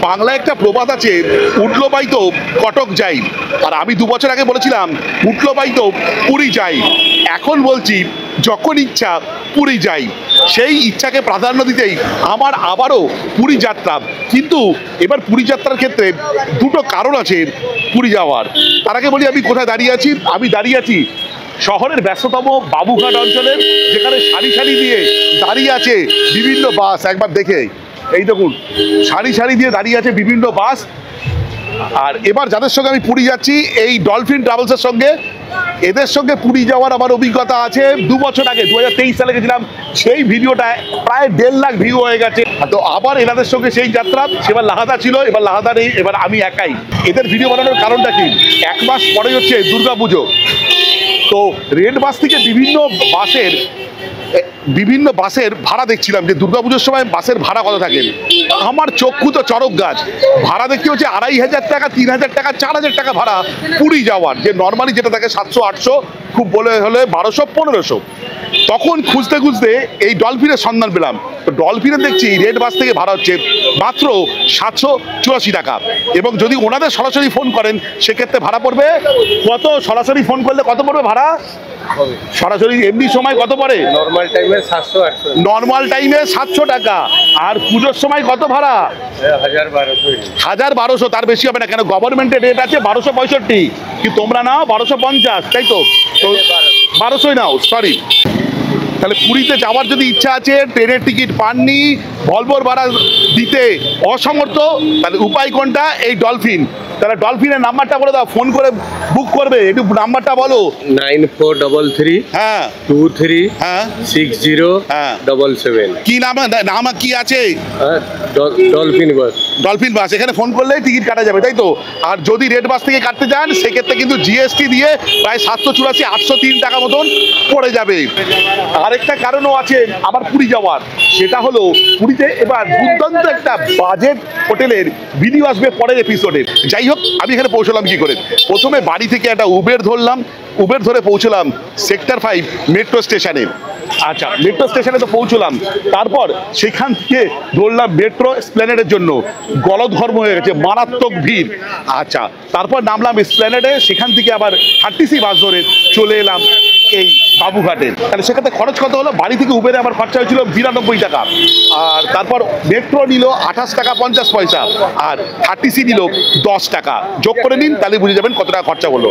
বাংলায় একটা প্রবাদ আছে, উঠলো বাইতো কটক যাই। আর আমি 2 বছর আগে বলেছিলাম উঠলো বাইতো পুরী যাই। এখন বলছি যখন ইচ্ছা পুরী যাই। সেই ইচ্ছাকে প্রাধান্য দিতেই আমার আবারও পুরী যাত্রা। কিন্তু এবার পুরী যাত্রার ক্ষেত্রে দুটো কারণ আছে পুরী যাওয়ার। তার আগে বলি আমি কোথায় দাঁড়িয়ে আছি। আমি দাঁড়িয়ে আছি শহরের ব্যস্ততম বাবুঘাট অঞ্চলের, যেখানে সারি সারি দিয়ে দাঁড়িয়ে আছে বিভিন্ন বাস। একবার দেখে এই দেখুন, সারি সারি দিয়ে দাঁড়িয়ে আছে বিভিন্ন বাস। আর এবার যাদের সঙ্গে আমি পুরী যাচ্ছি, এই ডলফিন ট্রাভেলসের সঙ্গে। এদের সঙ্গে পুরী যাওয়ার আমার অভিজ্ঞতা আছে 2 বছর আগে, 2023 সালে গেছিলাম। সেই ভিডিওটা প্রায় 1.5 লাখ ভিউ হয়ে গেছে। তো আবার এনাদের সঙ্গে সেই যাত্রা। সেবার লাহাদা ছিল, এবার লাহাদা নেই, এবার আমি একাই। এদের ভিডিও বানানোর কারণটা কি, 1 মাস পরে হচ্ছে দুর্গাপুজো। তো রেড বাস থেকে বিভিন্ন বাসের ভাড়া দেখছিলাম যে দুর্গাপুজোর সময় বাসের ভাড়া কত থাকে। আমার চক্ষু তো চরক গাছ। ভাড়া দেখতে হচ্ছে 2500 টাকা, 3000 টাকা, 4000 টাকা ভাড়া পুরী যাওয়ার। যে নর্মালি যেটা থাকে 700-800, খুব বলে হলে 1200-1500। তখন খুঁজতে খুঁজতে এই ডলফিনের সন্ধান পেলাম। তো ডলফিনে দেখছি রেড বাস থেকে ভাড়া হচ্ছে মাত্র 784 টাকা। এবং যদি ওনাদের সরাসরি ফোন করেন সেক্ষেত্রে ভাড়া পড়বে কত? সরাসরি ফোন করলে কত পড়বে ভাড়া? সরাসরি এমনি সময় কত পড়ে? নর্মাল টাইমে 700-800। নর্মাল টাইমে 700 টাকা। আর পুজোর সময় কত ভাড়া? 1200। তার বেশি হবে না, কেন গভর্নমেন্টের রেট আছে 1265, কিন্তু তোমরা নাও 1250, তাই তো? 1200 নাও, সরি। তাহলে পুরীতে যাওয়ার যদি ইচ্ছা আছে, ট্রেনের টিকিট পাননি, ভলভোর ভাড়া দিতে অসমর্থ, তাহলে উপায় কোনটা? এই ডলফিন। তাহলে ডলফিনের নাম্বারটা বলে দাও, ফোন করে বুক করবে। একটু নাম্বারটা বলো। 9433 হ্যাঁ 23 হ্যাঁ 6077। কি নাম কি আছে? ডলফিন বাস। ডলফিন বাস। এখানে ফোন করলে টিকিট কাটা যাবে, তাই তো? আর যদি রেড বাস থেকে কাটতে চান সেক্ষেত্রে কিন্তু জিএসটি দিয়ে প্রায় 784-803 টাকা মতন পড়ে যাবে। আরেকটা কারণও আছে আবার পুরী যাওয়ার, সেটা হলো পুরীতে এবার দুর্দান্ত একটা বাজেট হোটেলের ভিডিও আসবে পরের এপিসোডে। যাই হোক, আমি এখানে পৌঁছলাম কি করে? প্রথমে বাড়ি থেকে একটা উবের ধরলাম। উবের ধরে পৌঁছলাম সেক্টর 5 মেট্রো স্টেশনে। আচ্ছা, মেট্রো স্টেশনে তো পৌঁছলাম। তারপর সেখান থেকে ধরলাম মেট্রো এসপ্ল্যানেডের জন্য। গলদঘর্ম হয়ে গেছে, মারাত্মক ভিড়। আচ্ছা, তারপর নামলাম এসপ্ল্যানেডে। সেখান থেকে আবার 30C বাস ধরে চলে এলাম এই বাবুঘাটে। তাহলে সেক্ষেত্রে খরচ কত হলো? বাড়ি থেকে উবেরে আমার খরচা হয়েছিল 92 টাকা। আর তারপর মেট্রো নিল 28 টাকা 50 পয়সা। আর 30C নিল 10 টাকা। যোগ করে নিন, তাহলে বুঝে যাবেন কত টাকা খরচা হলো।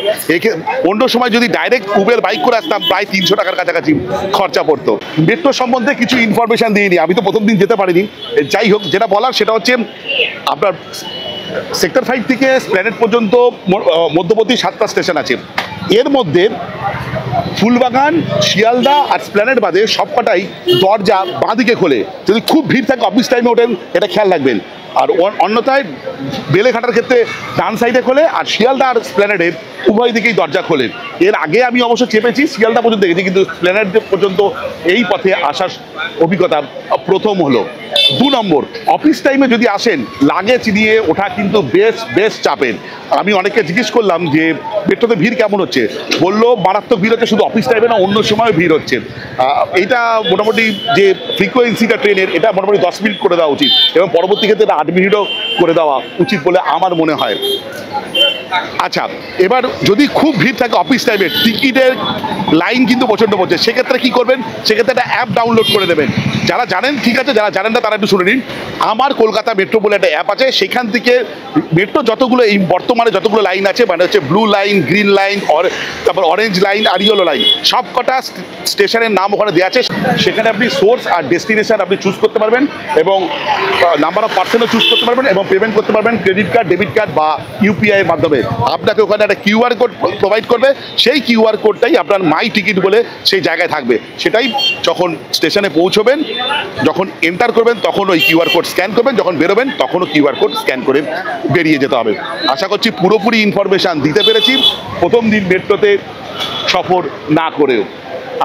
অন্য সময় যদি ডাইরেক্ট উবের বাইক করে আসতাম, প্রায় 300 টাকার কাছাকাছি খরচা পড়তো। মেট্রো সম্বন্ধে কিছু ইনফরমেশন দিয়ে নিই। আমি তো প্রথম দিন যেতে পারিনি। যাই হোক, যেটা বলার সেটা হচ্ছে আপনার সেক্টর 5 থেকে এসপ্ল্যানেড পর্যন্ত মধ্যবর্তী 7টা স্টেশন আছে। এর মধ্যে ফুলবাগান, শিয়ালদা আর এসপ্ল্যানেড বাদে সবকটাই দরজা বাঁদিকে খোলে। যদি খুব ভিড় থাকে, অফিস টাইমে ওঠেন, এটা খেয়াল রাখবেন। আর অন্যথায় বেলেঘাটার ক্ষেত্রে ডান সাইডে খোলে, আর শিয়ালদা আর এসপ্ল্যানেডে উভয় দিকেই দরজা খোলে। এর আগে আমি অবশ্য চেপেছি, শিয়ালদা পর্যন্ত দেখেছি, কিন্তু এসপ্ল্যানেড পর্যন্ত এই পথে আসার অভিজ্ঞতা প্রথম হলো। 2 নম্বর, অফিস টাইমে যদি আসেন, লাগেজ নিয়ে ওঠা কিন্তু বেশ চাপের। আমি অনেককে জিজ্ঞেস করলাম যে মেট্রোতে ভিড় কেমন হচ্ছে। বললো মারাত্মক ভিড় হচ্ছে, শুধু অফিস টাইমে না, অন্য সময়ও ভিড় হচ্ছে। এইটা মোটামুটি যে ফ্রিকোয়েন্সিটা ট্রেনের, এটা মোটামুটি 10 মিনিট করে দেওয়া উচিত, এবং পরবর্তী ক্ষেত্রে 8 মিনিটও করে দেওয়া উচিত বলে আমার মনে হয়। আচ্ছা, এবার যদি খুব ভিড় থাকে অফিস টাইমে, টিকিটের লাইন কিন্তু প্রচণ্ড পড়ছে। সেক্ষেত্রে কী করবেন? সেক্ষেত্রে একটা অ্যাপ ডাউনলোড করে নেবেন। যারা জানেন ঠিক আছে, যারা জানেন না তারা একটু শুনে নিন। আমার কলকাতা মেট্রো বলে একটা অ্যাপ আছে। সেখান থেকে মেট্রো যতগুলো এই বর্তমানে যতগুলো লাইন আছে, মানে হচ্ছে ব্লু লাইন, গ্রিন লাইন, তারপর অরেঞ্জ লাইন আর ইয়েলো লাইন, সবকটা স্টেশনের নাম ওখানে দেওয়া আছে। সেখানে আপনি সোর্স আর ডেস্টিনেশন আপনি চুজ করতে পারবেন, এবং নাম্বার অফ পার্সনও চুজ করতে পারবেন, এবং পেমেন্ট করতে পারবেন ক্রেডিট কার্ড, ডেবিট কার্ড বা ইউপিআই এর মাধ্যমে। আপনাকে ওখানে একটা কিউআর কোড প্রোভাইড করবে। সেই কিউআর কোডটাই আপনার মাই টিকিট বলে সেই জায়গায় থাকবে। সেটাই যখন স্টেশনে পৌঁছবেন, যখন এন্টার করবেন, তখন ওই কিউআর কোড স্ক্যান করবেন, যখন বেরোবেন তখনও কিউআর কোড স্ক্যান করে বেরিয়ে যেতে হবে। আশা করছি পুরোপুরি ইনফরমেশান দিতে পেরেছি প্রথম দিন মেট্রোতে সফর না করেও।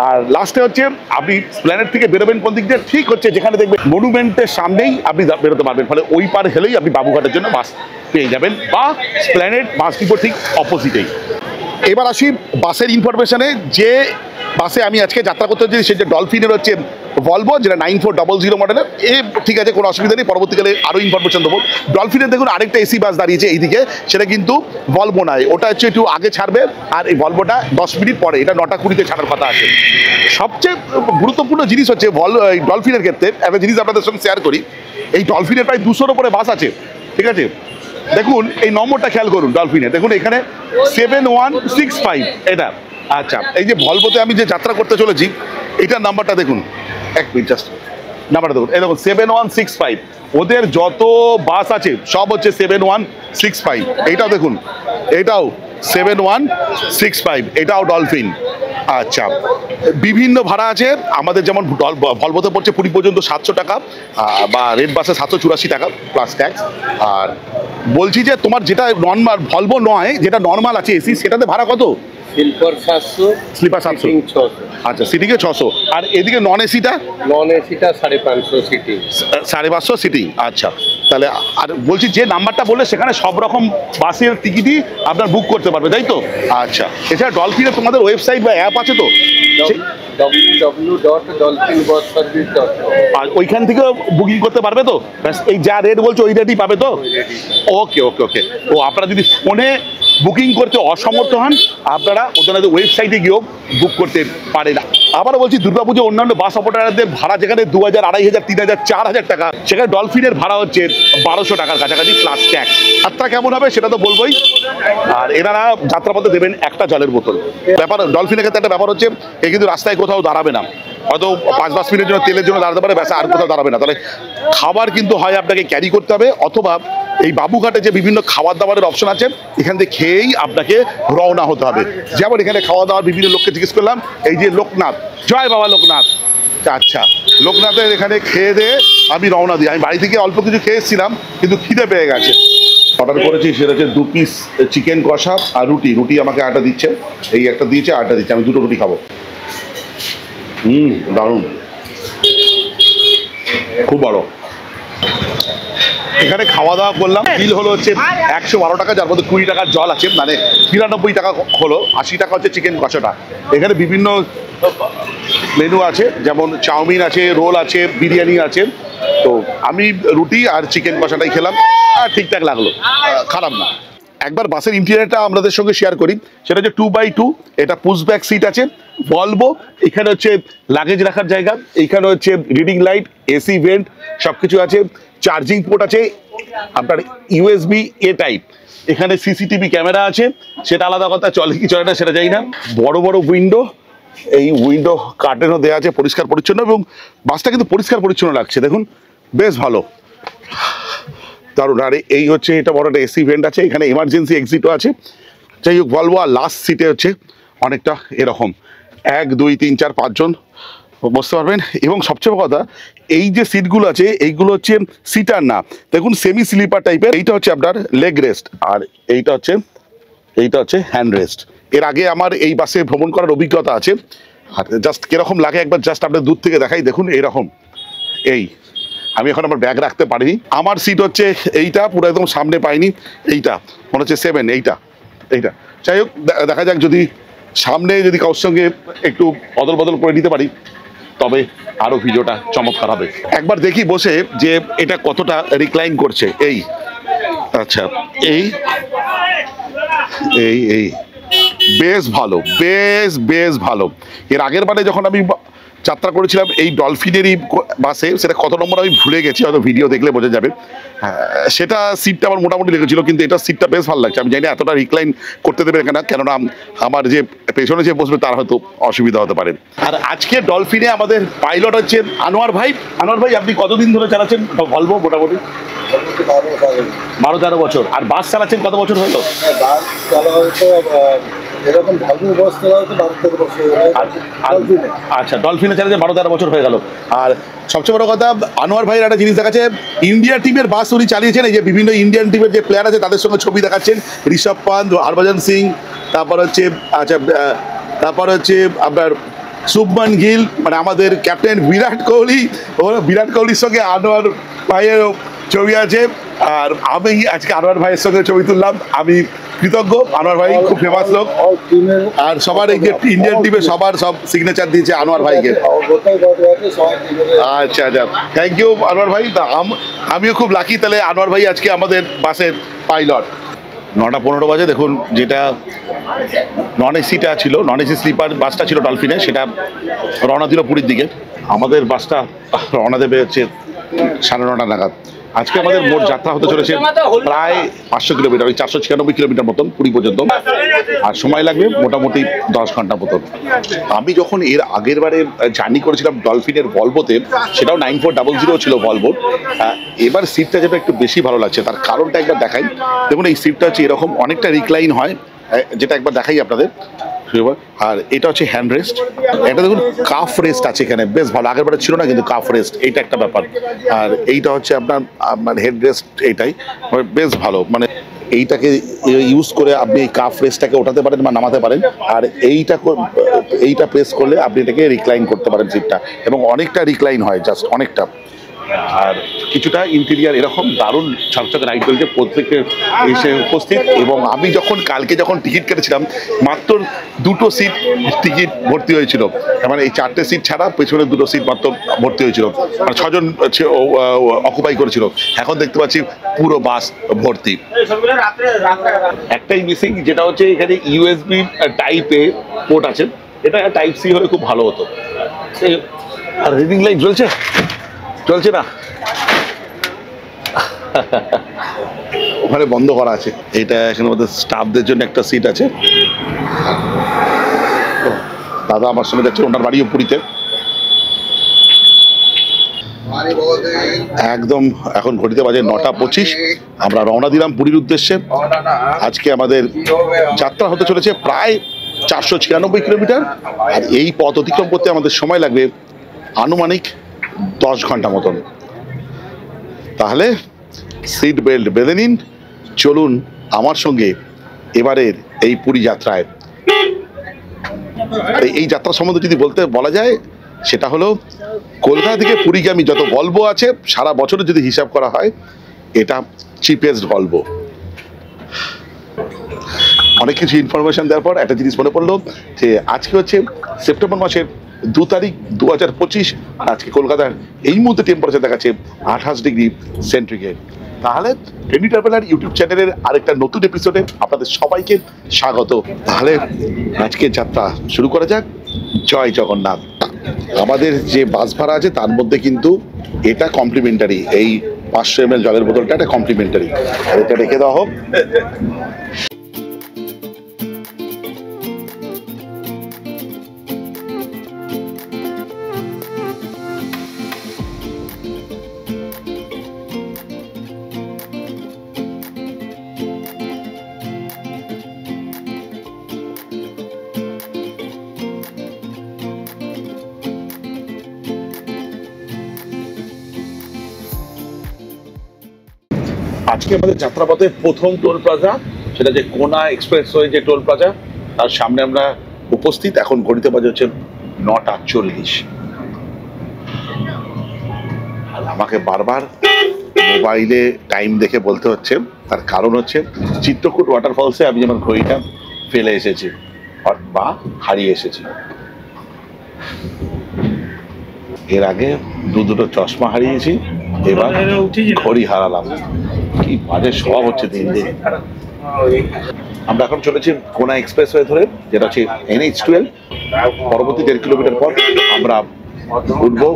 আর লাস্টে হচ্ছে আপনি এসপ্ল্যানেড থেকে বেরোবেন কোন দিক দিয়ে? ঠিক হচ্ছে যেখানে দেখবেন মনুমেন্টের সামনেই আপনি বেরোতে পারবেন। ফলে ওই পার হেলেই আপনি বাবুঘাটের জন্য বাস পেয়ে যাবেন, বা এসপ্ল্যানেড বাস ডিপো ঠিক অপোজিটেই। এবার আসি বাসের ইনফরমেশনে। যে বাসে আমি আজকে যাত্রা করতে হচ্ছি, সে যে ডলফিনের হচ্ছে ভলভো যেটা 9400 মডেলের, ঠিক আছে, কোনো অসুবিধা নেই, পরবর্তীকালে আরও ইনফরমেশন দেবো। ডলফিনের দেখুন আরেকটা এসি বাস দাঁড়িয়েছে এইদিকে, সেটা কিন্তু ভলভো নয়, ওটা হচ্ছে একটু আগে ছাড়বে, আর এই ভলভোটা 10 মিনিট পরে, এটা 9টা 20-তে ছাড়ার কথা আছে। সবচেয়ে গুরুত্বপূর্ণ জিনিস হচ্ছে ডলফিনের ক্ষেত্রে একটা জিনিস আপনাদের সঙ্গে শেয়ার করি, এই ডলফিনের প্রায় 200-র উপরে বাস আছে, ঠিক আছে। দেখুন এই নম্বরটা খেয়াল করুন ডলফিনের, দেখুন এখানে 7165 এটা। আচ্ছা, এই যে ভলভোতে আমি যে যাত্রা করতে চলেছি এটার নাম্বারটা দেখুন, এক মিনিট জাস্ট, নাম্বারটা দেখুন, এই দেখুন 7165। ওদের যত বাস আছে সব হচ্ছে 7165। এইটাও দেখুন, এটাও 7165, এটাও ডলফিন। আচ্ছা, বিভিন্ন ভাড়া আছে আমাদের, যেমন ভলভোতে পড়ছে পুরী পর্যন্ত 700 টাকা, বা রেড বাসে 784 টাকা প্লাস ট্যাক্স। আর বলছি যে তোমার যেটা নর্মাল ভলভো নয়, যেটা নর্মাল আছে এসি, সেটাতে ভাড়া কত? Sleeper 700, sleeper 700, 600। আচ্ছা, সিটিংয়ে 600, আর এদিকে নন এসিটা? নন এসিটা 550 সিটিং। 550 সিটিং। আচ্ছা, তাহলে আর বলছি যে নাম্বারটা বললে সেখানে সব রকম বাসের টিকিটই আপনার বুক করতে পারবে, তাই তো? আচ্ছা, এছাড়া ডলফিনে তোমাদের ওয়েবসাইট বা অ্যাপ আছে তো? www.dolphinbusservice.com। আর ওইখান থেকে বুকিং করতে পারবে তো? ব্যাস, এই যা রেট বলছো ওই রেটই পাবে তো? ওকে ওকে ওকে। ও আপনারা যদি ফোনে বুকিং করতে অসমর্থ হন, আপনারা ওদের ওয়েবসাইটে গিয়েও বুক করতে পারেন। আবারও বলছি, দুর্গাপুজো অন্যান্য বাস অপারেটরদের ভাড়া যেখানে 2000, 2500, 3000, 4000 টাকা, সেখানে ডলফিনের ভাড়া হচ্ছে 1200 টাকার কাছাকাছি প্লাস ট্যাক্স। যাত্রা কেমন হবে সেটা তো বলবোই, আর এনারা যাত্রাপথে দেবেন একটা জলের বোতল। ব্যাপার ডলফিনের ক্ষেত্রে একটা ব্যাপার হচ্ছে, এ কিন্তু রাস্তায় কোথাও দাঁড়াবে না, হয়তো 5-10 মিনিটের জন্য তেলের জন্য দাঁড়াতে পারে, ব্যাস, আর কোথাও দাঁড়াবে না। তাহলে খাবার কিন্তু হয় আপনাকে ক্যারি করতে হবে, অথবা এই বাবুঘাটে যে বিভিন্ন খাবার দাবারের অপশন আছে এখান থেকে খেয়েই আপনাকে রওনা হতে হবে। যেমন এখানে খাওয়া দাওয়ার বিভিন্ন লোককে জিজ্ঞেস করলাম, এই যে লোকনাথ, জয় বাবা লোকনাথ। আচ্ছা, লোকনাথের এখানে খেয়ে দিয়ে আমি রওনা দিই। আমি বাড়ি থেকে অল্প কিছু খেয়ে এসেছিলাম, কিন্তু খিদে পেয়ে গেছে। অর্ডার করেছি সেটা হচ্ছে 2 পিস চিকেন কষা আর রুটি। রুটি আমাকে আটা দিচ্ছে, এই একটা দিয়েছে, আটা দিচ্ছে, আমি 2টো রুটি খাবো। দারুণ, খুব বড়। এখানে খাওয়া দাওয়া করলাম, বিল হলো হচ্ছে 112 টাকা, যার মধ্যে 20 টাকার জল আছে, মানে 93 টাকা হলো। 80 টাকা হচ্ছে চিকেন কষাটা। এখানে বিভিন্ন মেনু আছে, যেমন চাউমিন আছে, রোল আছে, বিরিয়ানি আছে। তো আমি রুটি আর চিকেন কষাটাই খেলাম, আর ঠিকঠাক লাগলো, খারাপ না। একবার বাসের ইন্টেরিয়রটা আপনাদের সঙ্গে শেয়ার করি, সেটা হচ্ছে 2x2, এটা পুশ ব্যাক সিট আছে, ভলভো। এখানে হচ্ছে লাগেজ রাখার জায়গা, এইখানে হচ্ছে রিডিং লাইট, এসি ভেন্ট, সব কিছু আছে। চার্জিং পোর্ট আছে আপনার USB A টাইপ। এখানে সিসিটিভি ক্যামেরা আছে, সেটা আলাদা কথা, চলে কি চলে না সেটা জানি না। বড় বড় উইন্ডো, এই উইন্ডো কার্টেনও দেওয়া আছে, পরিষ্কার পরিচ্ছন্ন, এবং বাসটা কিন্তু পরিষ্কার পরিচ্ছন্ন লাগছে, দেখুন, বেশ ভালো, দারুণ। আর এই হচ্ছে এটা বড় একটা এসি ভেন্ট আছে, এখানে এমার্জেন্সি এক্সিটও আছে। যাই হোক, ভলভো আর লাস্ট সিটে হচ্ছে অনেকটা এরকম 1, 2, 3, 4, 5 জন বসতে পারবেন। এবং সবচেয়ে বড় কথা, এই যে সিটগুলো আছে এইগুলো হচ্ছে সিটার না, দেখুন সেমি স্লিপার টাইপের। এইটা হচ্ছে আপনার লেগ রেস্ট, আর এইটা হচ্ছে হ্যান্ড রেস্ট। এর আগে আমার এই বাসে ভ্রমণ করার অভিজ্ঞতা আছে, আর জাস্ট কিরকম লাগে একবার জাস্ট আপনার দূর থেকে দেখাই, দেখুন এরকম। এই আমি এখন আমার ব্যাগ রাখতে পারিনি, আমার সিট হচ্ছে এইটা, পুরো একদম সামনে পাইনি, এইটা মনে হচ্ছে 7, এইটা। যাই হোক, দেখা যাক, যদি সামনে যদি কারোর সঙ্গে একটু অদল বদল করে নিতে পারি, তবে আরও ভিডিওটা চমৎকার হবে। একবার দেখি বসে যে এটা কতটা রিক্লাইন করছে। এই আচ্ছা, এই বেশ ভালো, বেশ ভালো। এর আগের বারে যখন আমি যাত্রা করেছিলাম এই ডলফিনেরই বাসে, সেটা কত নম্বর আমি ভুলে গেছি, হয়তো ভিডিও দেখলে বোঝা যাবে। সেটা সিটটা আমার মোটামুটি লেগেছিল, কিন্তু এটা সিটটা বেশ ভালো লাগছে। আমি জানি না এতটা রিক্লাইন করতে দেবে কেন, কেননা আমার যে পেছনে যে বসবে তার হয়তো অসুবিধা হতে পারে। আর আজকে ডলফিনে আমাদের পাইলট হচ্ছে আনোয়ার ভাই। আনোয়ার ভাই, আপনি কতদিন ধরে চালাচ্ছেন ভলভো? মোটামুটি 12-13 বছর। আর বাস চালাচ্ছেন কত বছর হলো? আচ্ছা, ডলফিনে চালাচ্ছে 12-13 বছর হয়ে গেল। আর সবচেয়ে বড় কথা, আনোয়ার ভাইয়ের একটা জিনিস দেখাচ্ছে, ইন্ডিয়া টিমের বাস উনি চালিয়েছেন। এই যে বিভিন্ন ইন্ডিয়ান টিমের যে প্লেয়ার আছে তাদের সঙ্গে ছবি দেখাচ্ছেন, ঋষভ পান্ত, হরভজন সিং, তারপর হচ্ছে আপনার শুভমান গিল, মানে আমাদের ক্যাপ্টেন বিরাট কোহলি। বিরাট কোহলির সঙ্গে আনোয়ার ভাইয়ের ছবি আছে। আর আমি আজকে আনোয়ার ভাইয়ের সঙ্গে ছবি তুললাম, আমি কৃতজ্ঞ। আনোয়ার ভাই খুব ফেমাস লোক, আর সবার এই যে ইন্ডিয়ান টিমে সবার সব সিগনেচার দিয়েছে আনোয়ার ভাইকে। আচ্ছা আচ্ছা, থ্যাংক ইউ আনোয়ার ভাই। আমিও খুব লাকি, তাহলে আনোয়ার ভাই আজকে আমাদের বাসের পাইলট। 9:15 বাজে, দেখুন যেটা নন এসিটা ছিল, নন এসি স্লিপার বাসটা ছিল ডলফিনে, সেটা রওনা দিল পুরীর দিকে। আমাদের বাসটা রওনা দেবে হচ্ছে 9:30 নাগাদ। আজকে আমাদের মোট যাত্রা হতে চলেছে প্রায় 500 কিলোমিটার, ওই 496 কিলোমিটার মতন পুরী পর্যন্ত, আর সময় লাগবে মোটামুটি 10 ঘন্টা মতন। আমি যখন এর আগের বারে জার্নি করেছিলাম ডলফিনের ভলভোতে, সেটাও 9400 ছিল ভলভো। এবার সিটটা যেটা একটু বেশি ভালো লাগছে, তার কারণটা একবার দেখাই। দেখুন এই সিটটা হচ্ছে এরকম, অনেকটা রিক্লাইন হয়, যেটা একবার দেখাই আপনাদের। আর এটা হচ্ছে হ্যান্ড রেস্ট, এটা দেখুন কাফ রেস্ট আছে এখানে, বেশ ভালো। আগের বারে ছিল না কিন্তু কাফ রেস্ট, এইটা একটা ব্যাপার। আর এইটা হচ্ছে আপনার হেড রেস্ট, এইটাই বেশ ভালো। মানে এইটাকে ইউজ করে আপনি এই কাফ রেস্টটাকে ওঠাতে পারেন বা নামাতে পারেন, আর এইটা প্রেস করলে আপনি এটাকে রিক্লাইন করতে পারেন সিটটা, এবং অনেকটা রিক্লাইন হয়, জাস্ট অনেকটা। আর কিছুটা ইন্টেরিয়ার এরকম দারুণ ছকছকে লাইট জ্বলছে, প্রত্যেকে এসে উপস্থিত। এবং আমি কালকে যখন টিকিট কেটেছিলাম, মাত্র 2টো সিট টিকিট ভর্তি হয়েছিল, মানে এই 4টে সিট ছাড়া পেছনে 2টো সিট মাত্র ভর্তি হয়েছিল, মানে 6 জন অকুপাই করেছিল। এখন দেখতে পাচ্ছি পুরো বাস ভর্তি। একটাই মিসিং, যেটা হচ্ছে এখানে ইউএসবি টাইপে পোর্ট আছে, এটা টাইপ সি হলে খুব ভালো হতো। আর রিডিং লাইট জ্বলছে না, ওখানে বন্ধ করা আছে। এটা এখানে আমাদের স্টাফদের জন্য একটা সিট আছে। দাদা আমার সঙ্গে যাচ্ছে, ওনার বাড়িও পুরীতে। একদম এখন ঘড়িতে বাজে 9:25, আমরা রওনা দিলাম পুরীর উদ্দেশ্যে। আজকে আমাদের যাত্রা হতে চলেছে প্রায় 496 কিলোমিটার, আর এই পথ অতিক্রম করতে আমাদের সময় লাগবে আনুমানিক 10 ঘন্টা মতন। তাহলে সিট বেল্ট বেঁধে নিন, চলুন আমার সঙ্গে এবারের এই পুরী যাত্রায়। এই যাত্রা সম্বন্ধে যদি বলা যায়, সেটা হলো কলকাতা থেকে পুরীগামী যত ভলভো আছে সারা বছরে যদি হিসাব করা হয়, এটা চিপেস্ট ভলভো। অনেক কিছু ইনফরমেশন দেওয়ার পর একটা জিনিস মনে পড়লো, যে আজকে হচ্ছে সেপ্টেম্বর মাসের 2 তারিখ 2025, আর আজকে কলকাতার এই মুহূর্তে টেম্পারেচার দেখাচ্ছে 28 ডিগ্রি সেন্টিগ্রেড। তাহলে ট্রেন্ডি ট্রাভেলার ইউটিউব চ্যানেলের আরেকটা নতুন এপিসোডে আপনাদের সবাইকে স্বাগত। তাহলে আজকের যাত্রা শুরু করা যাক। জয় জগন্নাথ। আমাদের যে বাস ভাড়া আছে তার মধ্যে কিন্তু এটা কমপ্লিমেন্টারি, এই 500 ml জলের বোতলটা এটা কমপ্লিমেন্টারি, আর এটা রেখে দেওয়া হোক। আজকে আমাদের যাত্রাপথে প্রথম টোল প্লাজা, সেটা যে কোনা এক্সপ্রেসওয়ে যে টোল প্লাজা, তার সামনে আমরা উপস্থিত। এখন ঘড়িতে বাজে হচ্ছে 9:40। আমাকে বারবার মোবাইলে টাইম দেখে বলতে হচ্ছে, তার কারণ হচ্ছে চিত্রকূট ওয়াটারফলসে আমি যেমন ঘড়িটা ফেলে এসেছি বা হারিয়ে এসেছি। এর আগে দুটো চশমা হারিয়েছি, এবার ঘড়ি হারালাম। কি বাজে স্বভাব হচ্ছে দিন দিন। আমরা এখন চলেছি কোনা এক্সপ্রেসওয়ে ধরে, যেটা হচ্ছে NH12। পরবর্তী 1.5 কিলোমিটার পর আমরা উঠবো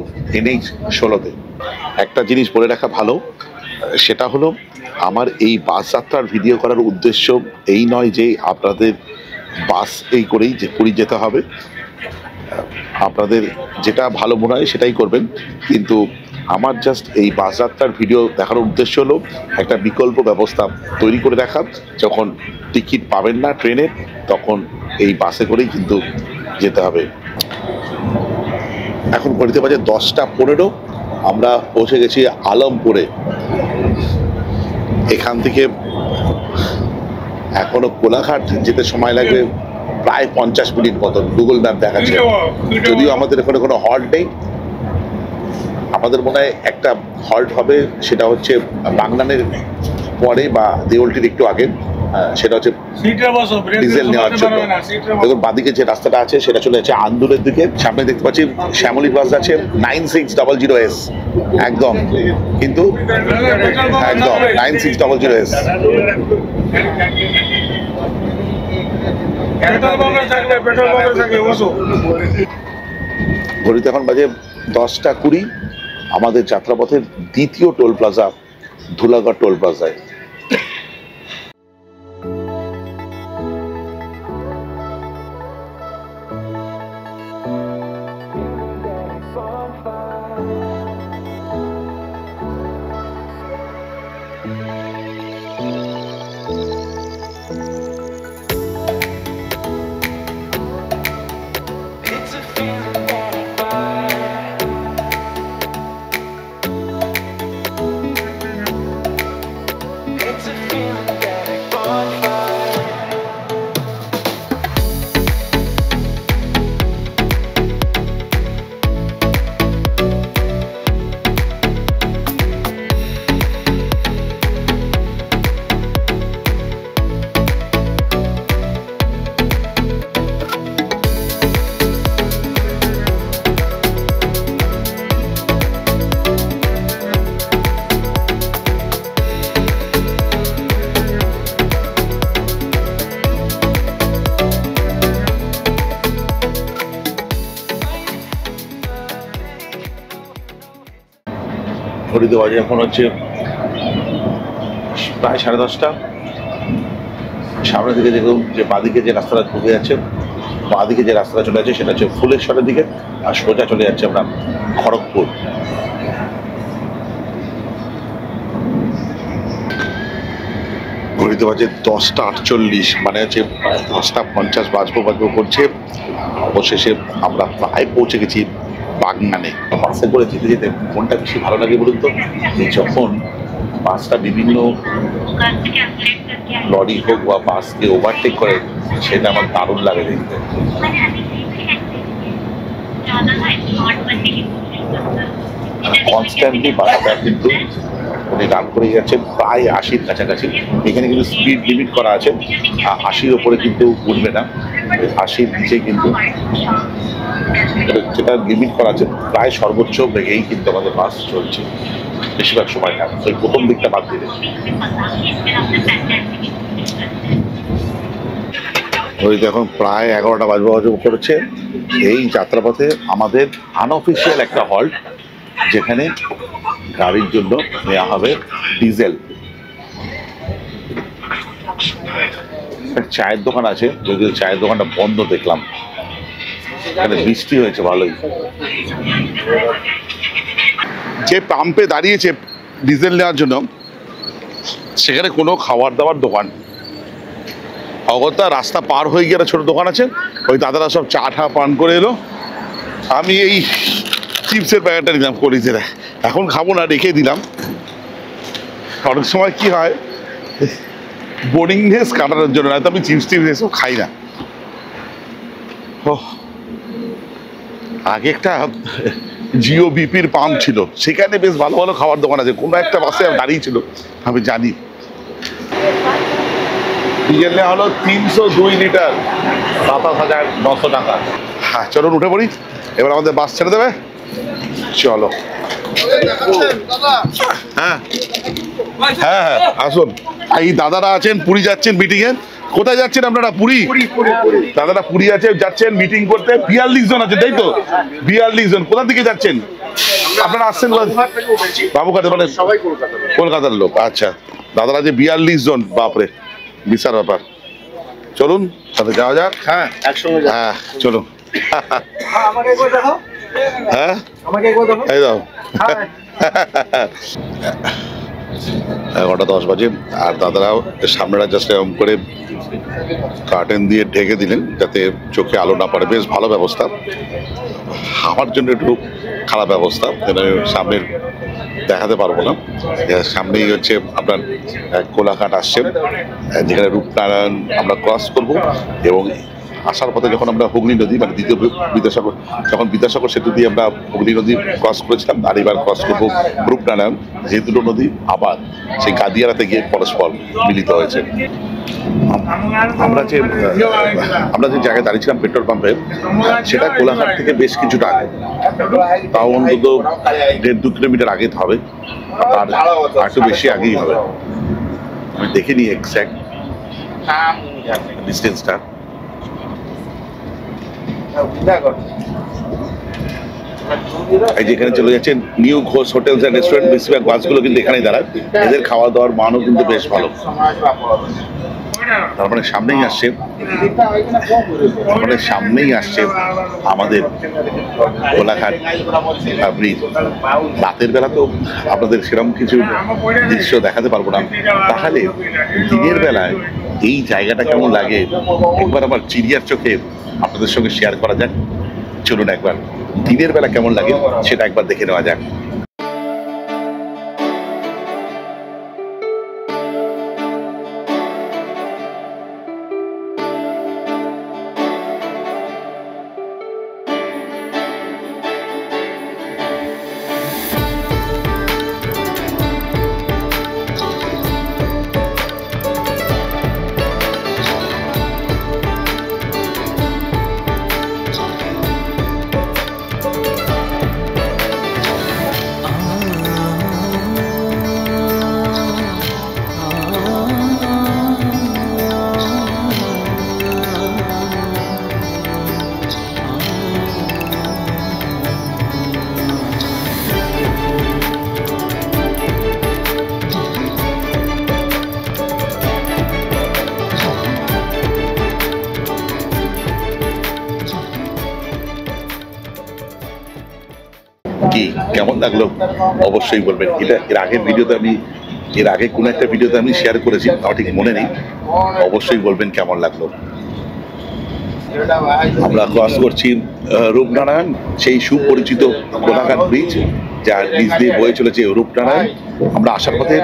NH16-তে। একটা জিনিস বলে রাখা ভালো, সেটা হলো আমার এই বাস যাত্রার ভিডিও করার উদ্দেশ্য এই নয় যে আপনাদের বাস এই করেই যে পুরী যেতে হবে। আপনাদের যেটা ভালো মনে হয় সেটাই করবেন, কিন্তু আমার জাস্ট এই বাস যাত্রার ভিডিও দেখার উদ্দেশ্য হলো একটা বিকল্প ব্যবস্থা তৈরি করে রাখা। যখন টিকিট পাবেন না ট্রেনে, তখন এই বাসে করেই কিন্তু যেতে হবে। এখন ঘড়িতে বাজে 10:15, আমরা পৌঁছে গেছি আলমপুরে। এখান থেকে এখনো কোলাঘাট যেতে সময় লাগবে প্রায় 50 মিনিট মতন, গুগল ম্যাপ দেখাচ্ছে। যদিও আমাদের এখানে কোনো হল্ট নেই, আমাদের মনে হয় একটা হল্ট হবে, সেটা হচ্ছে বাগনানের পরে বা দেওলটির একটু আগে। সেটা হচ্ছে ডিজেল নেওয়ার জন্য। দেখুন বাদিকে যে রাস্তাটা আছে সেটা চলে যাচ্ছে আন্দুলের দিকে। সামনে দেখতে পাচ্ছি শ্যামলী বাস আছে 9600S, একদম কিন্তু একদম 9600S। ঘড়িতে এখন বাজে 10টা 20। আমাদের যাত্রাপথের দ্বিতীয় টোল প্লাজা ধুলাগড় টোল প্লাজায়। ঘড়িতে বাজে এখন হচ্ছে প্রায় 10:30। সামনের দিকে দেখুন যে বাঁদিকে যে রাস্তাটা ঢুকে যাচ্ছে, বাঁদিকে যে রাস্তাটা চলে যাচ্ছে সেটা হচ্ছে ফুলেশ্বরের দিকে, আর সোজা চলে যাচ্ছে আমরা খড়গপুর। ঘড়িতে বাজে 10টা 48, মানে হচ্ছে 10টা 50 বাজবো করছে। অবশেষে আমরা প্রায় পৌঁছে গেছি বাগনানে। বাসে করে যেতে যেতে কোনটা বেশি ভালো লাগে বলুন তো, যখন বাসটা বিভিন্ন লরি হোক বা বাসকে ওভারটেক করে, সেটা আমার দারুণ লাগে দেখতে। কনস্ট্যান্টলি বাসটা কিন্তু উনি রান করে যাচ্ছেন প্রায় 80-র কাছাকাছি। এখানে কিন্তু স্পিড লিমিট করা আছে, 80-র ওপরে কিন্তু উঠবে না, 80-র নিচে কিন্তু যেটা লিমিট করা আছে প্রায় সর্বোচ্চ বেগেই কিন্তু আমাদের বাস চলছে বেশিরভাগ সময়টা, ওই প্রথম দিকটা বাদ দিলে। ঘড়িতে এখন প্রায় 11টা বাজে করেছে। এই যাত্রাপথে আমাদের আনঅফিসিয়াল একটা হল্ট, যেখানে গাড়ির জন্য নেওয়া হবে ডিজেল। চায়ের দোকান আছে, যদিও চায়ের দোকানটা বন্ধ দেখলাম, এখানে বৃষ্টি হয়েছে ভালোই। যে পাম্পে দাঁড়িয়েছে ডিজেল নেওয়ার জন্য, সেখানে কোনো খাবার দাবার দোকান, অগত্যা রাস্তা পার হয়ে গিয়ে একটা ছোট দোকান আছে, ওই দাদারা সব চা ঠা পান করে এলো। আমি এই চিপসের প্যাকেটটা নিলাম কলিজেরা, এখন খাবো না, রেখে দিলাম। অনেক সময় কি হয়, বোরিংনেস কাটানোর জন্য, নয়তো আমি চিপস টিপস এসব খাই না। আগে একটা জিও বিপির পাম্প ছিল, সেখানে বেশ ভালো ভালো খাবার দোকান আছে, কোনো একটা বাসে দাঁড়িয়ে ছিল আমি জানি। ডিজেল নেওয়া হলো 302 লিটার, 27,900 টাকা। হ্যাঁ চলুন উঠে পড়ি, এবার আমাদের বাস ছেড়ে দেবে, চলো। হ্যাঁ হ্যাঁ হ্যাঁ আসুন। এই দাদারা আছেন পুরী যাচ্ছেন মিটিংয়ে। কোথায় যাচ্ছেন আপনারা? পুরী। দাদারা পুরী যাচ্ছেন মিটিং করতে। 42 জন আছে, তাই তো? 42 জন। কোথা থেকে যাচ্ছেন আপনারা? আসছেন বাবুঘাটে, মানে কলকাতার লোক। আচ্ছা, দাদারা যে 42 জন, বাপরে বিশাল ব্যাপার। চলুন তাহলে যাওয়া যাক। হ্যাঁ একসঙ্গে, হ্যাঁ চলুন। হ্যাঁ এই দাও। 11টা 10 বাজে, আর দাদারাও সামনেটা জাস্ট এরকম করে কার্টেন দিয়ে ঢেকে দিলেন যাতে চোখে আলো না পড়ে। বেশ ভালো ব্যবস্থা, আমার জন্য একটু খারাপ ব্যবস্থা, সামনের দেখাতে পারবো না। সামনেই হচ্ছে আপনার কোলাঘাট আসছে, যেখানে রূপনারায়ণ আমরা ক্রস করব, এবং আসার পথে যখন আমরা হুগলি নদী, মানে দ্বিতীয় বিদ্যাসাগর, যখন বিদ্যাসাগর সেতু দিয়ে আমরা হুগলি নদী ক্রস করেছিলাম, আর এবার ক্রস করবো রূপনারায়ণ। যে দুটো নদী আবার সেই গাদিয়ারাতে গিয়ে পরস্পর মিলিত হয়েছে। আমরা যে জায়গায় দাঁড়িয়েছিলাম পেট্রোল পাম্পে, সেটা কোলাঘাট থেকে বেশ কিছুটা আগে, তাও অন্তত 1.5-2 কিলোমিটার আগে হবে, আর একটু বেশি আগেই হবে। আমি দেখিনি এক্স্যাক্ট ডিস্টেন্সটা। এই যেখানে চলে যাচ্ছেন new Ghosh hotels and restaurant, বেশিরভাগ বাসগুলো কিন্তু এখানেই দাঁড়ায়। এদের খাওয়া দাওয়ার মানও কিন্তু বেশ ভালো। তার মানে সামনেই আসছে আমাদের কোলাঘাট ব্রিজ। রাতের বেলা তো আপনাদের সেরকম কিছু দৃশ্য দেখাতে পারবো না, তাহলে দিনের বেলায় এই জায়গাটা কেমন লাগে একবার আমার চিড়িয়ার চোখে আপনাদের সঙ্গে শেয়ার করা যাক। চলুন একবার দিনের বেলা কেমন লাগে সেটা একবার দেখে নেওয়া যাক। কি কেমন লাগলো অবশ্যই বলবেন। এটা এর আগে কোনো একটা ভিডিওতে আমি শেয়ার করেছি, তাও ঠিক মনে নেই। অবশ্যই বলবেন কেমন লাগলো। আমরা ক্রস করছি রূপনারায়ণ, সেই সুপরিচিত কোলাঘাট ব্রিজ, যার নিচ দিয়ে বয়ে চলেছে রূপনারায়ণ। আমরা আসার পথে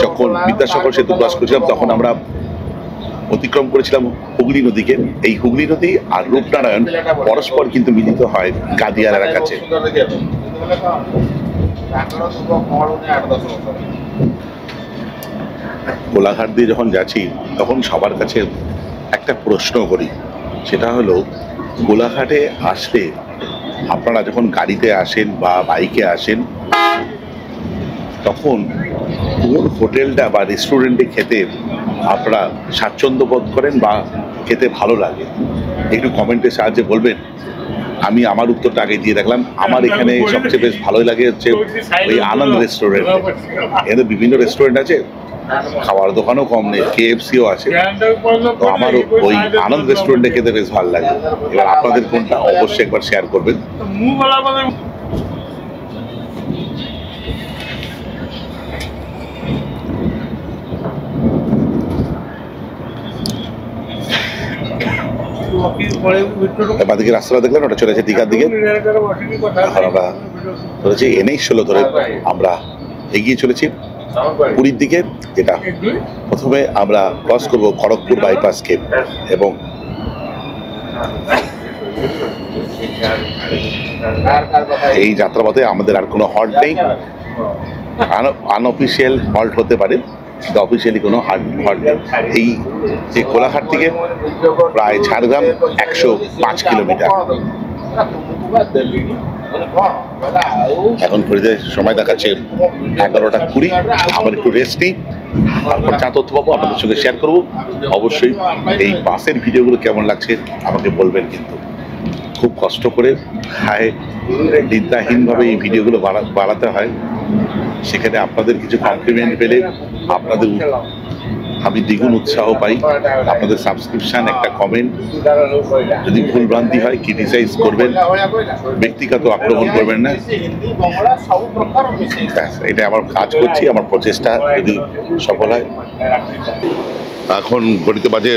যখন বিদ্যাসাগর সেতু ক্রস করেছিলাম, তখন আমরা অতিক্রম করেছিলাম হুগলি নদীকে। এই হুগলি নদী আর রূপনারায়ণ পরস্পর কিন্তু মিলিত হয় গাদিয়ারার কাছে। কোলাঘাট দিয়ে যখন যাচ্ছি তখন সবার কাছে একটা প্রশ্ন করি, সেটা হলো কোলাঘাটে আসলে আপনারা যখন গাড়িতে আসেন বা বাইকে আসেন, তখন কোন হোটেলটা বা রেস্টুরেন্টে খেতে আপনারা স্বাচ্ছন্দ্য বোধ করেন বা খেতে ভালো লাগে? একটু কমেন্টের সাহায্যে বলবেন। আমি আমার উত্তরটা আগে দিয়ে রাখলাম। আমার এখানে সবচেয়ে বেশ ভালোই লাগে হচ্ছে ওই আনন্দ রেস্টুরেন্ট। এদের বিভিন্ন রেস্টুরেন্ট আছে, খাওয়ার দোকানও কম নেই, KFCও আছে। তো আমার ওই আনন্দ রেস্টুরেন্টে খেতে বেশ ভালো লাগে। এবার আপনাদের কোনটা অবশ্যই একবার শেয়ার করবেন। বাদিকে রাস্তাটা দেখলেন, ওটা চলেছে দীঘার দিকে। এখন আমরা ধরেছি NH-16 ধরে আমরা এগিয়ে চলেছি পুরীর দিকে, যেটা প্রথমে আমরা ক্রস করবো খড়গপুর বাইপাসকে। এবং এই যাত্রাপথে আমাদের আর কোনো হল্ট নেই। আনঅফিসিয়াল হল্ট হতে পারে, অফিসিয়ালি কোনো হল্ট নেই। এই যে কোলাঘাট থেকে প্রায় ঝাড়গ্রাম 105 কিলোমিটার। এখন ঘড়িতে সময় দেখাচ্ছে 11:20। আবার একটু রেস্ট নিই, তারপর যা তথ্য পাবো আপনাদের সঙ্গে শেয়ার করবো। অবশ্যই এই বাসের ভিডিওগুলো কেমন লাগছে আমাকে বলবেন। কিন্তু খুব কষ্ট করে দ্বিধাহীনভাবে এই ভিডিওগুলো বাড়াতে হয়। সেখানে আপনাদের কিছু কমপ্লিমেন্ট পেলে আপনাদের আমি দ্বিগুণ উৎসাহ পাই। আপনাদের সাবস্ক্রিপশন, একটা কমেন্ট, যদি ভুলভ্রান্তি হয় ক্রিটিসাইজ করবেন, ব্যক্তিগত আক্রমণ করবেন না। এটা আমার কাজ করছি, আমার প্রচেষ্টা যদি সফল হয়। এখন ঘড়িতে বাজে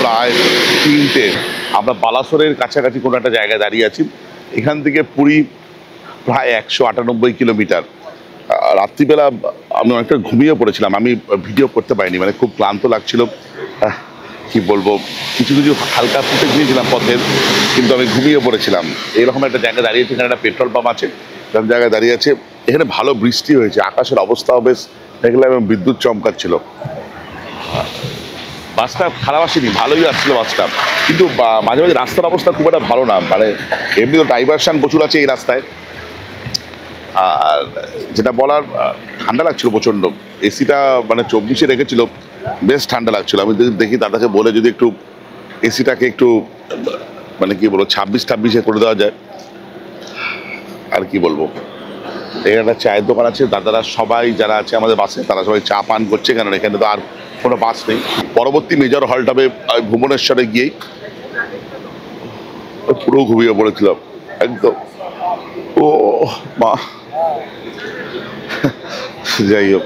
প্রায় 3টে। আমরা বালাসোরের কাছাকাছি কোনো একটা জায়গায় দাঁড়িয়ে আছি। এখান থেকে পুরী প্রায় 198 কিলোমিটার। রাত্রিবেলা আমি অনেকটা ঘুমিয়ে পড়েছিলাম, আমি ভিডিও করতে পারিনি, মানে খুব ক্লান্ত লাগছিল। কি বলবো, কিছু হালকা ফুটেজ নিয়েছিলাম পথের, কিন্তু আমি ঘুমিয়ে পড়েছিলাম। এরকম একটা জায়গায় দাঁড়িয়েছি, এখানে একটা পেট্রোল পাম্প আছে, সব জায়গায় দাঁড়িয়ে আছে। এখানে ভালো বৃষ্টি হয়েছে, আকাশের অবস্থাও বেশ দেখলাম এবং বিদ্যুৎ চমকাচ্ছিল। বাসটা খারাপ আসেনি, ভালোই আসছিল বাসটা, কিন্তু মাঝে মাঝে রাস্তার অবস্থা খুব একটা ভালো না, মানে এমনি তো ডাইভারশন প্রচুর আছে এই রাস্তায়। আর যেটা বলার, ঠান্ডা লাগছিল প্রচণ্ড, এসিটা মানে 24-এ রেখেছিল, বেশ ঠান্ডা লাগছিল। আমি যদি দেখি দাদাকে বলে যদি একটু এসিটাকে একটু মানে কি বলবো 26-28-এ করে দেওয়া যায়। আর কি বলবো, এখানে একটা চায়ের দোকান আছে, দাদারা সবাই যারা আছে আমাদের বাসে তারা সবাই চা পান করছে, কারণ এখানে তো আর কোনো বাস নেই। পরবর্তী মেজর হল্ট হবে ভুবনেশ্বরে গিয়েই। পুরো ঘুমিয়ে পড়েছিলাম একদম, ও মা। যাই হোক,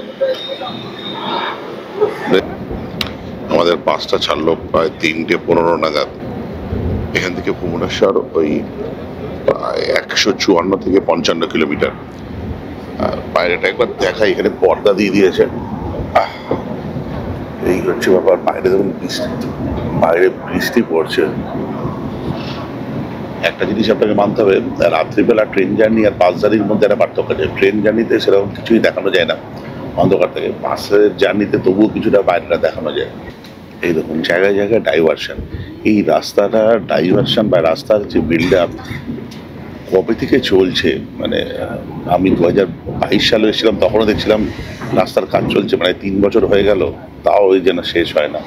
আমাদের বাসটা ছাড়লো প্রায় 3:15 নাগাদ। এখান থেকে ভুবনেশ্বর ওই প্রায় 154 থেকে 55 কিলোমিটার। বাইরেটা একবার দেখাই, এখানে পর্দা দিয়ে দিয়েছে। এই হচ্ছে ব্যাপার, বাইরে দেখুন বাইরে বৃষ্টি পড়ছে। একটা জিনিস আপনাকে মানতে হবে, রাত্রিবেলা ট্রেন জার্নি আর বাস জার্নির মধ্যে একটা পার্থক্য আছে। ট্রেন জার্নিতে সেরকম কিছুই দেখানো যায় না অন্ধকার থেকে, বাসের জার্নিতে তবুও কিছুটা বাইরেটা দেখানো যায়। এই দেখুন জায়গায় জায়গায় ডাইভারশন। এই রাস্তাটা ডাইভারশন বা রাস্তার যে বিল্ড আপ কবে থেকে চলছে, মানে আমি 2022 সালে এসেছিলাম, তখনও দেখছিলাম রাস্তার কাজ চলছে, মানে 3 বছর হয়ে গেল, তাও ওই যেন শেষ হয় না,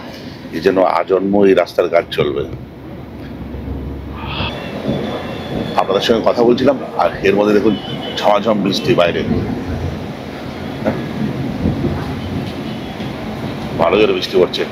এই যেন আজন্ম এই রাস্তার কাজ চলবে। আপনাদের সঙ্গে কথা বলছিলাম, আর এর মধ্যে দেখুন ঝমাঝম বৃষ্টি বাইরে, ভালো জোরে বৃষ্টি পড়ছে।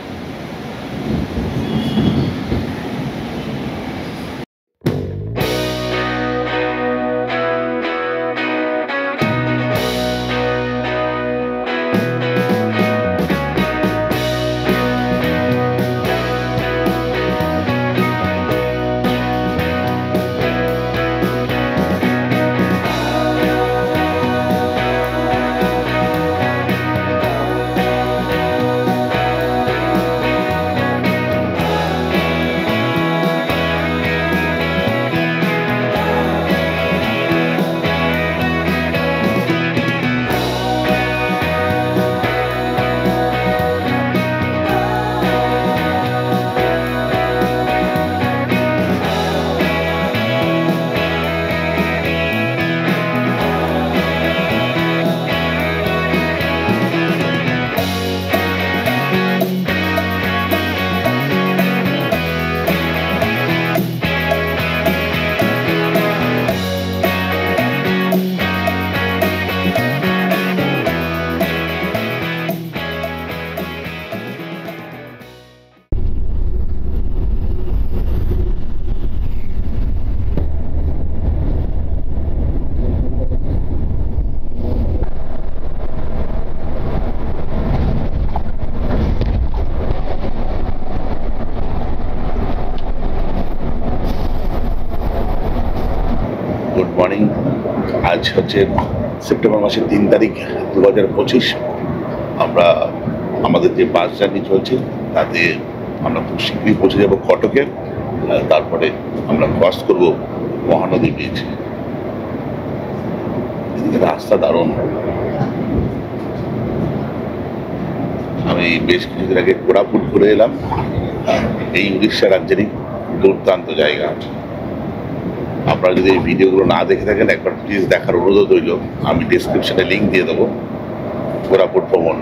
Good morning. আজ হচ্ছে সেপ্টেম্বর মাসের 3 তারিখ 2025। আমরা আমাদের যে বাস জার্নি চলছে তাতে আমরা খুব শীঘ্রই পৌঁছে যাব কটকে, তারপরে আমরা ক্রস করব মহানদী ব্রিজ। এদিকে রাস্তা দারুণ। আমি বেশ কিছুদিন আগে কোরাপুট ঘুরে এলাম, এই উড়িষ্যা রাজ্যেরই দুর্দান্ত জায়গা। আপনারা যদি এই ভিডিওগুলো না দেখে থাকেন একবার প্লিজ দেখার অনুরোধ রইল, আমি ডেসক্রিপশনে লিঙ্ক দিয়ে দেবো কোরাপুট ভ্রমণ।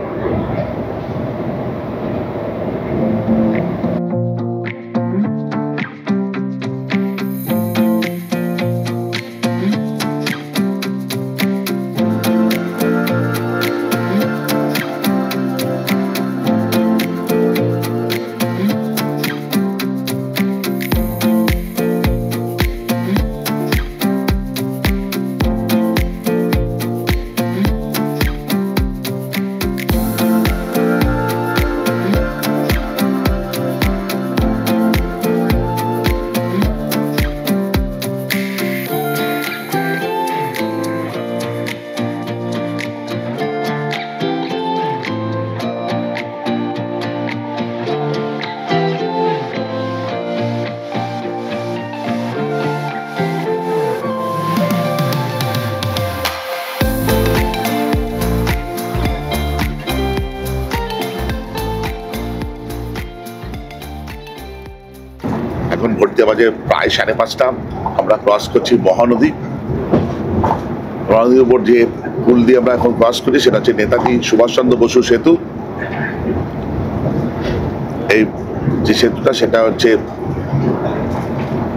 ঘড়িতে বাজে প্রায় 5:30। আমরা ক্রস করছি মহানদী। মহানদীর উপর যে পুল দিয়ে আমরা এখন ক্রস করি সেটা হচ্ছে নেতাজি সুভাষচন্দ্র বসু সেতু। এই যে সেতুটা সেটা হচ্ছে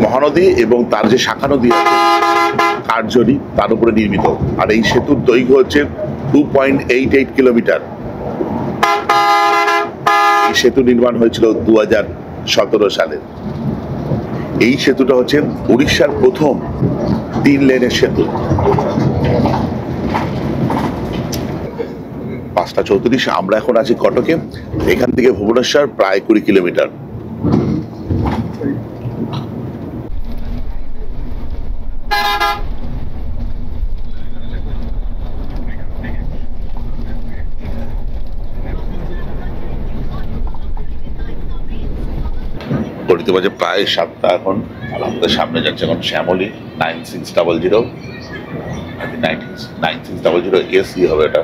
মহানদী এবং তার যে শাখা নদী আছে কার্জনী তার উপরে নির্মিত। আর এই সেতুর দৈর্ঘ্য হচ্ছে 2.88 কিলোমিটার। এই সেতু নির্মাণ হয়েছিল 2017 সালে। এই সেতুটা হচ্ছে উড়িষ্যার প্রথম 3 লেনের সেতু। 5:34। আমরা এখন আছি কটকে। এখান থেকে ভুবনেশ্বর প্রায় 20 কিলোমিটার। ঘড়িতে বাজে প্রায় 7টা এখন। আর আমাদের সামনে যাচ্ছে এখন শ্যামলী 9600। 9600 এসি হবে এটা।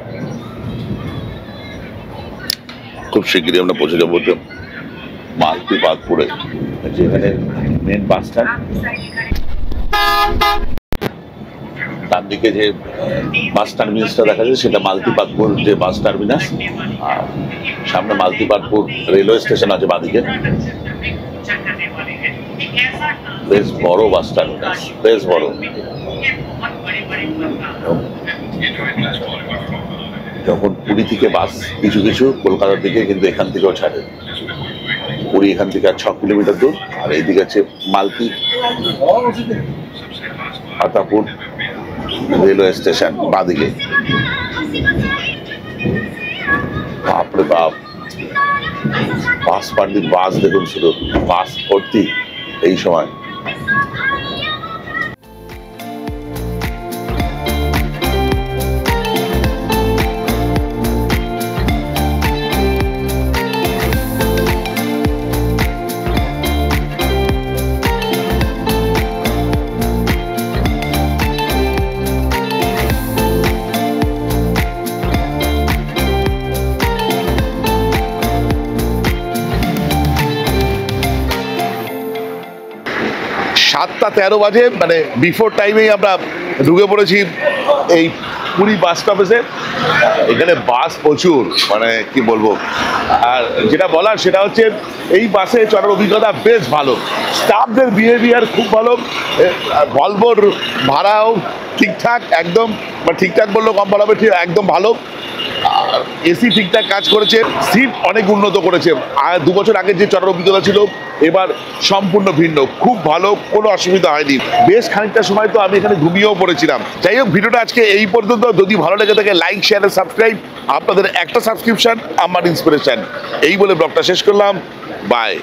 খুব শীঘ্রই আমরা পৌঁছে যাবো মালতীপাদপুরে, যেখানে মেন বাস স্ট্যান্ড। ডান দিকে যে বাস টার্মিনাসটা দেখা যায় সেটা মালতীপাদপুর যে বাস টার্মিনাস। আর সামনে মালতীপাদপুর রেলওয়ে স্টেশন আছে বাঁদিকে। বেশ বড় বাস টার্মিনাস, বেশ বড়। যখন পুরী থেকে বাস কিছু কিছু কলকাতার দিকে কিন্তু এখান থেকেও ছাড়ে। পুরী এখান থেকে 6 কিলোমিটার দূর। আর এইদিকে আছে মালতি আতাপুর রেলওয়ে স্টেশন বাঁদিকে। বাপরে বাপ, বাস পার্টি বাস দেখুন, শুধু বাস ভর্তি এই সময়। সাতটা 13 বাজে, মানে বিফোর টাইমেই আমরা ঢুকে পড়েছি এই পুরী বাস স্টপেজে। এখানে বাস প্রচুর, মানে কি বলবো। আর যেটা বলার সেটা হচ্ছে এই বাসে চড়ার অভিজ্ঞতা বেশ ভালো। স্টাফদের বিহেভিয়ার খুব ভালো। ভলভোর ভাড়াও ঠিকঠাক, একদম ঠিকঠাক বললেও কম ভালো হবে, ঠিক একদম ভালো। এসি ঠিকঠাক কাজ করেছে, সিট অনেক উন্নত করেছে। আর 2 বছর আগে যে চড়ার অভিজ্ঞতা ছিল এবার সম্পূর্ণ ভিন্ন, খুব ভালো, কোনো অসুবিধা হয়নি। বেশ খানিকটা সময় তো আমি এখানে ঘুমিয়েও পড়েছিলাম। যাই হোক, ভিডিওটা আজকে এই পর্যন্ত। যদি ভালো লেগে থাকে লাইক, শেয়ার, সাবস্ক্রাইব। আপনাদের একটা সাবস্ক্রিপশন আমার ইন্সপিরেশন। এই বলে ব্লগটা শেষ করলাম। বাই।